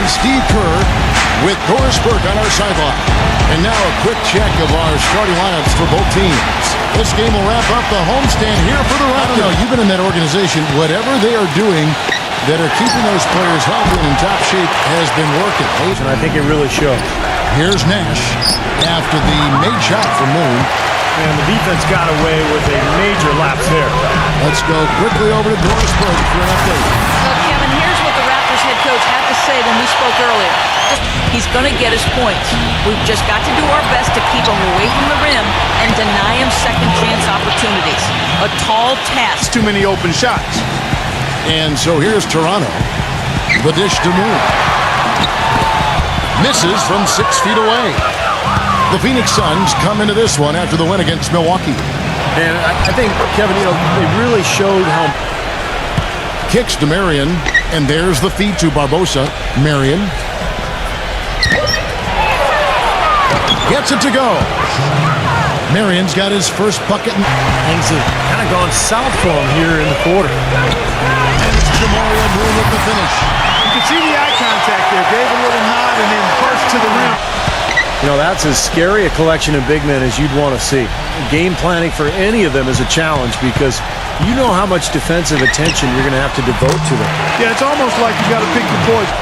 and Steve Kerr with Doris Burke on our sideline. And now a quick check of our starting lineups for both teams. This game will wrap up the homestand here for the Raptors. I don't know, you've been in that organization. Whatever they are doing that are keeping those players healthy and in top shape has been working. And I think it really shows. Here's Nash after the made shot from Moon. And the defense got away with a major lapse there. Let's go quickly over to Doris Burke for an update. Well, Kevin, here's what the Raptors head coach had to say when we spoke earlier. He's going to get his points. We've just got to do our best to keep him away from the rim and deny him second chance opportunities. A tall task. Too many open shots. And so here's Toronto. The dish to Moon. Misses from 6 feet away. The Phoenix Suns come into this one after the win against Milwaukee. And I think, Kevin, they really showed how... Kicks to Marion, and there's the feed to Barbosa. Marion. Gets it to go. Marion's got his first bucket. Things have kind of gone south for him here in the quarter. And it's Jamaria Moon with the finish. You can see the eye contact there. Gave a little nod and then burst to the rim. You know, that's as scary a collection of big men as you'd want to see. Game planning for any of them is a challenge because you know how much defensive attention you're going to have to devote to them. Yeah, it's almost like you got to pick your poison.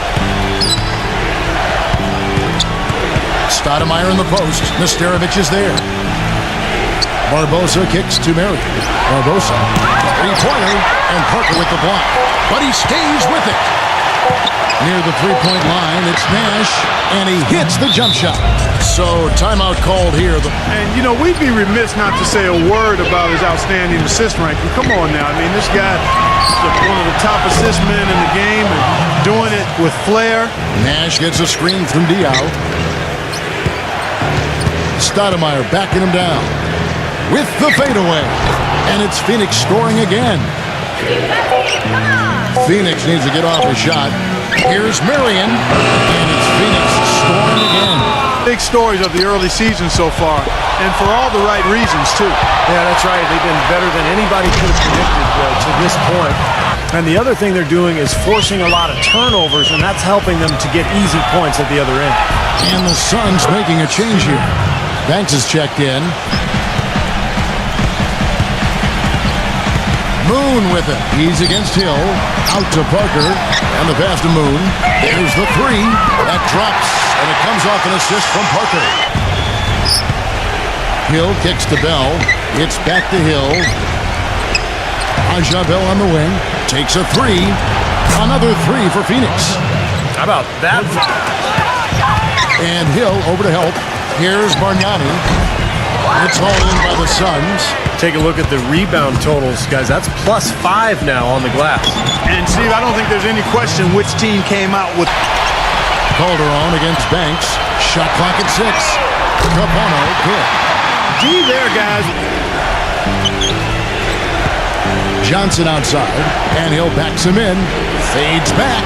Stoudemire in the post. Nesterovic is there. Barbosa kicks to Marion. Barbosa. Three-pointer, and Parker with the block. But he stays with it. Near the three-point line, it's Nash, and he hits the jump shot. So timeout called here. And, you know, we'd be remiss not to say a word about his outstanding assist ranking. Come on now. I mean, this guy is one of the top assist men in the game and doing it with flair. Nash gets a screen from Diaw. Stoudemire backing him down with the fadeaway. And it's Phoenix scoring again. Phoenix needs to get off a shot. Here's Marion, and it's Phoenix scoring again. Big stories of the early season so far, and for all the right reasons, too. Yeah, that's right. They've been better than anybody could have predicted to this point. And the other thing they're doing is forcing a lot of turnovers, and that's helping them to get easy points at the other end. And the Suns making a change here. Banks is checked in. Moon with it. He's against Hill. Out to Parker. And the pass to Moon. There's the three. That drops. And it comes off an assist from Parker. Hill kicks to Bell. It's back to Hill. Aja Bell on the wing. Takes a three. Another three for Phoenix. How about that? And Hill over to help. Here's Bargnani. It's hauled in by the Suns. Take a look at the rebound totals, guys. That's +5 now on the glass. And, Steve, I don't think there's any question which team came out with... Calderon against Banks. Shot clock at 6. Capano, good. D there, guys. Johnson outside, and Hill backs him in. Fades back.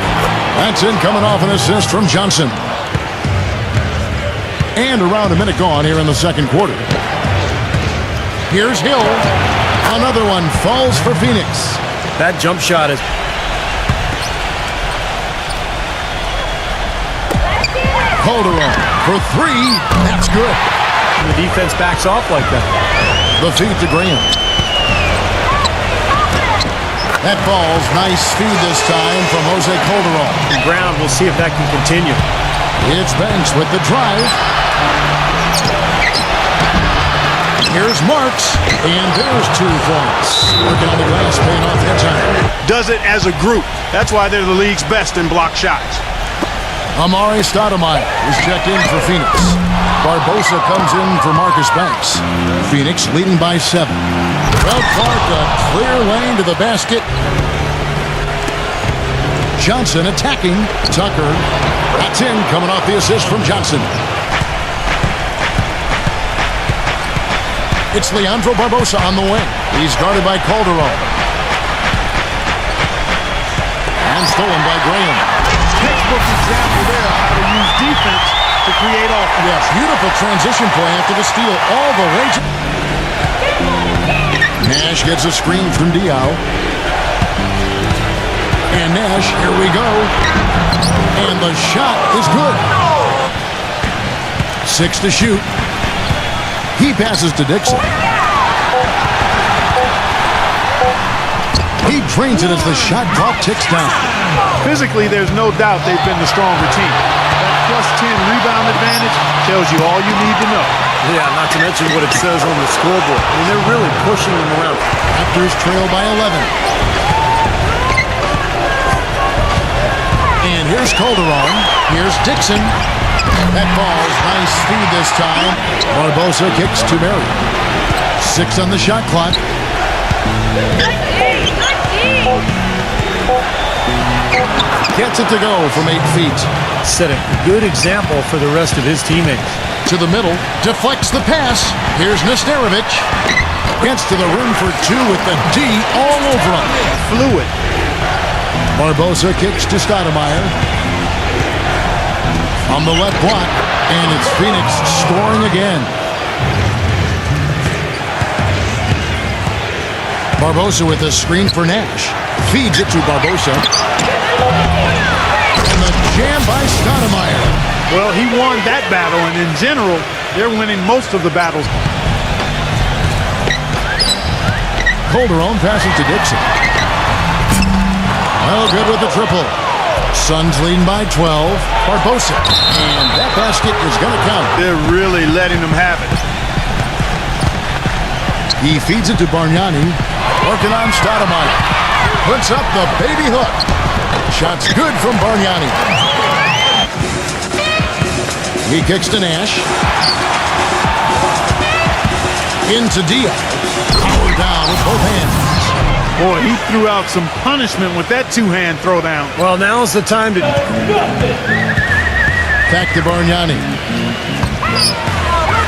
That's in, coming off an assist from Johnson. And around a minute gone here in the second quarter. Here's Hill. Another one falls for Phoenix. That jump shot is... Calderon for three. That's good. And the defense backs off like that. The feed to Graham. That falls. Nice feed this time from Jose Calderon. The ground, we'll see if that can continue. It's Banks with the drive. Here's Marks, and there's 2 points. Working on the glass, paying off that time. Does it as a group. That's why they're the league's best in block shots. Amari Stoudemire is checked in for Phoenix. Barbosa comes in for Marcus Banks. Phoenix leading by 7. Well, Clark, a clear lane to the basket. Johnson attacking. Tucker. That's in, coming off the assist from Johnson. It's Leandro Barbosa on the wing. He's guarded by Calderon. And stolen by Graham. Textbook example there of how to use defense to create offense. Yes, beautiful transition play after the steal all the way to... Nash gets a screen from Diaw. And Nash, here we go. And the shot is good. 6 to shoot. He passes to Dixon. He drains it as the shot clock ticks down. Physically, there's no doubt they've been the stronger team. That plus 10 rebound advantage tells you all you need to know. Yeah, not to mention what it says on the scoreboard. I mean, they're really pushing them around. Raptors trail by 11. And here's Calderon. Here's Dixon. That ball's nice speed this time. Barbosa kicks to Mary. 6 on the shot clock. Gets it to go from 8 feet. Set a good example for the rest of his teammates. To the middle, deflects the pass. Here's Nesterovic. Gets to the rim for 2 with the D all over him. Fluid. Barbosa kicks to Stoudemire. On the left block, and it's Phoenix scoring again. Barbosa with a screen for Nash. Feeds it to Barbosa. And the jam by Stoudemire. Well, he won that battle, and in general, they're winning most of the battles. Calderon passes to Dixon. Well, good with the triple. Suns leading by 12. Barbosa. And that basket is going to count. They're really letting them have it. He feeds it to Bargnani. Working on Stoudemire. Puts up the baby hook. Shot's good from Bargnani. He kicks to Nash. Into Diaz. Powered down with both hands. Boy, he threw out some punishment with that two-hand throwdown. Well, now's the time to... Back to Bargnani.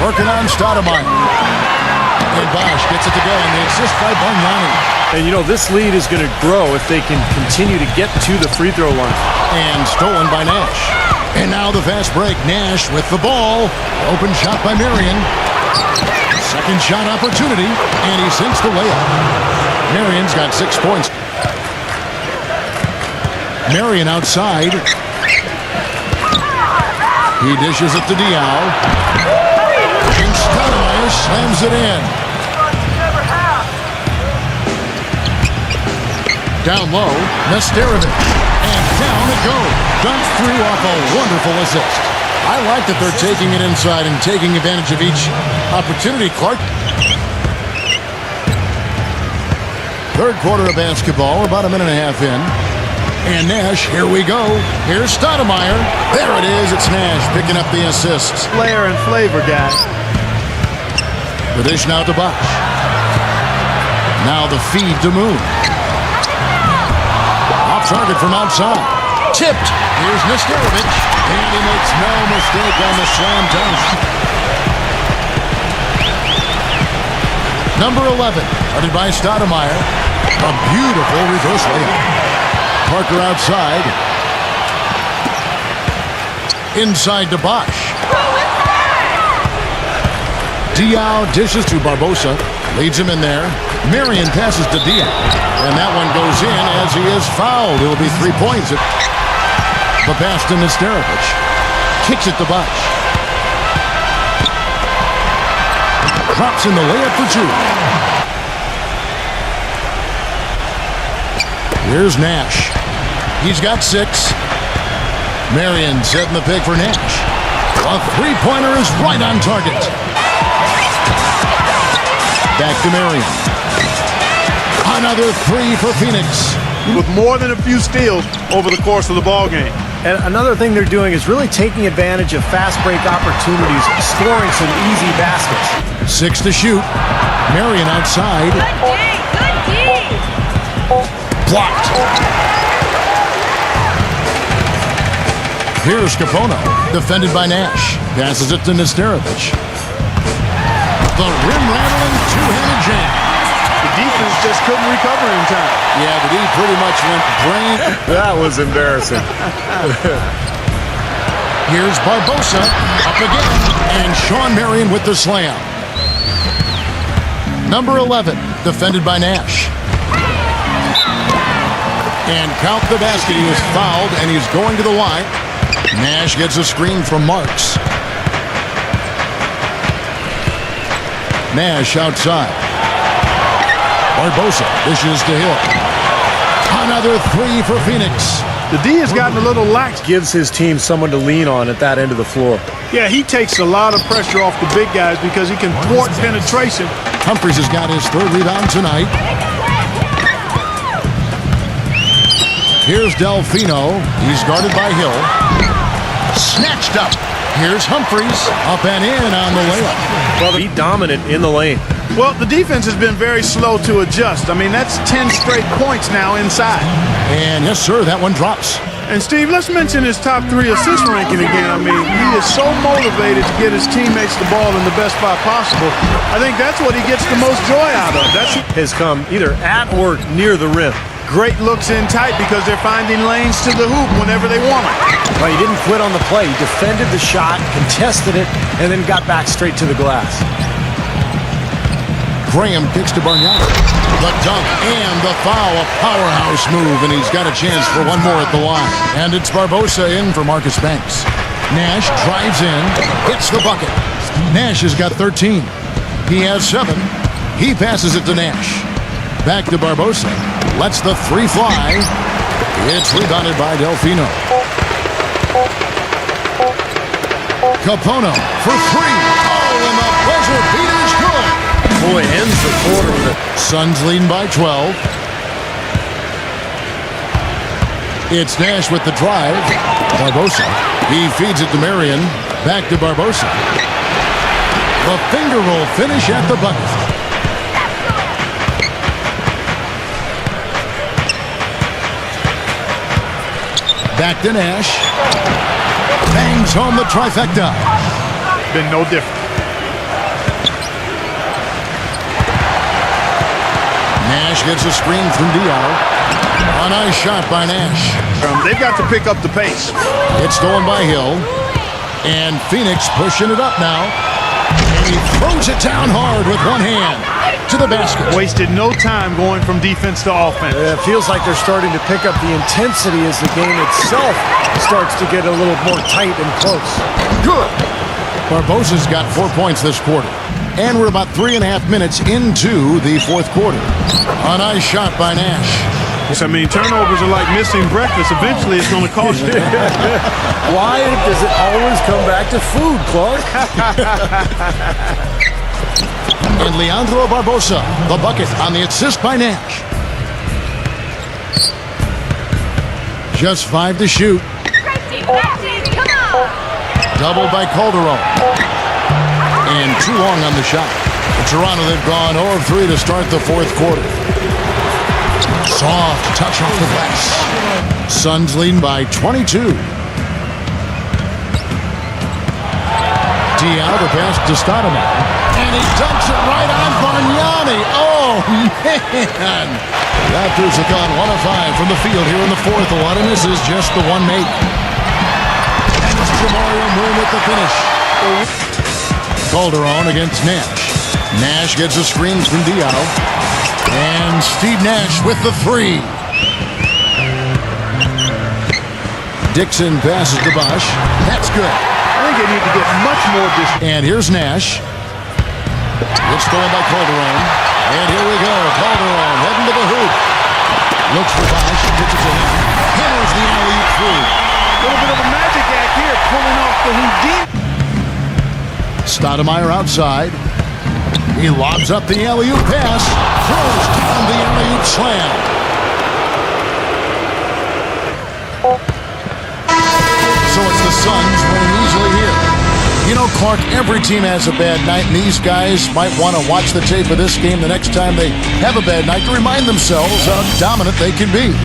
Working on Stoudemire. And Bosch gets it to go, and the assist by Bargnani. And, you know, this lead is going to grow if they can continue to get to the free throw line. And stolen by Nash. And now the fast break. Nash with the ball. Open shot by Marion. Second shot opportunity, and he sinks the layup. Marion's got 6 points. Marion outside. He dishes it to Diaw. And Stoudemire slams it in. Down low, Nesterovic. And down it goes. Dunked through off a wonderful assist. I like that they're taking it inside and taking advantage of each opportunity, Clark. Third quarter of basketball, about a minute and a half in. And Nash, here we go. Here's Stoudemire. There it is. It's Nash picking up the assists. Flair and flavor, guys. The dish now to Bosch. Now the feed to Moon. Off target from outside. Tipped. Here's Nesterovic. And he makes no mistake on the slam dunk. Number 11, headed by Stoudemire. A beautiful reverse layup. Parker outside. Inside to Bosch. Diaw dishes to Barbosa. Leads him in there. Marion passes to Diaw. And that one goes in as he is fouled. It'll be 3 points. The pass to Nesterovic. Kicks it to Bosch. Drops in the layup for 2. Here's Nash. He's got 6. Marion setting the pick for Nash. A three-pointer is right on target. Back to Marion. Another 3 for Phoenix. With more than a few steals over the course of the ball game. And another thing they're doing is really taking advantage of fast break opportunities, scoring some easy baskets. 6 to shoot. Marion outside. Good D. Blocked. Here's Capono, defended by Nash. Passes it to Nesterovic. The rim-rattling two-handed jam. The defense just couldn't recover in time. Yeah, but he pretty much went brain. That was embarrassing. Here's Barbosa, up again, and Sean Marion with the slam. Number 11, defended by Nash. And count the basket. He was fouled, and he's going to the line. Nash gets a screen from Marks. Nash outside. Barbosa dishes to Hill. Another three for Phoenix. The D has gotten a little lax. Gives his team someone to lean on at that end of the floor. Yeah, he takes a lot of pressure off the big guys because he can thwart penetration. Humphries has got his third rebound tonight. Here's Delfino. He's guarded by Hill. Snatched up. Here's Humphries. Up and in on the layup. Well, be dominant in the lane. Well, the defense has been very slow to adjust. I mean, that's 10 straight points now inside. And yes, sir, that one drops. And, Steve, let's mention his top 3 assist ranking again. I mean, he is so motivated to get his teammates the ball in the best spot possible. I think that's what he gets the most joy out of. That's has come either at or near the rim. great looks in tight because they're finding lanes to the hoop whenever they want it. Well, he didn't quit on the play. He defended the shot, contested it, and then got back straight to the glass. Graham kicks to Bargnani. The dunk and the foul, a powerhouse move, and he's got a chance for one more at the line. And it's Barbosa in for Marcus Banks. Nash drives in, hits the bucket. Nash has got 13. He has 7. He passes it to Nash. Back to Barbosa. Lets the three fly. It's rebounded by Delfino. Capono for 3. Oh, and the buzzer beater's good. Boy, ends the quarter with it. Suns leading by 12. It's Nash with the drive. Barbosa. He feeds it to Marion. Back to Barbosa. The finger roll finish at the bucket. Back to Nash. Bangs home the trifecta. Been no different. Nash gets a screen from Diallo. A nice shot by Nash. They've got to pick up the pace. It's stolen by Hill. And Phoenix pushing it up now. And he throws it down hard with one hand to the basket. Wasted no time going from defense to offense. It feels like they're starting to pick up the intensity as the game itself starts to get a little more tight and close. Good. Barbosa's got 4 points this quarter. And we're about 3.5 minutes into the fourth quarter. A nice shot by Nash. I mean, turnovers are like missing breakfast. Eventually, it's going to cost you. Why does it always come back to food, Clark? And Leandro Barbosa, the bucket on the assist by Nash. Just 5 to shoot. Doubled by Calderon. And too long on the shot. For Toronto, they've gone 0 of 3 to start the fourth quarter. Soft touch off the glass. Suns leading by 22. Diallo, the pass to Stoudemire. And he dunks it right on Bargnani. Oh, man. Raptors have gone 1 of 5 from the field here in the fourth. A lot of misses, just the one make. And it's Jamario Moon with the finish. Calderon against Nash. Nash gets a screen from Diallo. And Steve Nash with the 3. Dixon passes to Bosch. That's good. I think they need to get much more distance. And here's Nash. It's stolen by Calderon. And here we go. Calderon heading to the hoop. Looks for Bosch. Gets it to him. Hammers the alley-oop through. A little bit of a magic act here, pulling off the Houdini. Stoudemire outside. He lobs up the alley-oop pass. Throws down the alley-oop slam. So it's the Suns winning easily here. You know, Clark, every team has a bad night, and these guys might want to watch the tape of this game the next time they have a bad night to remind themselves how dominant they can be.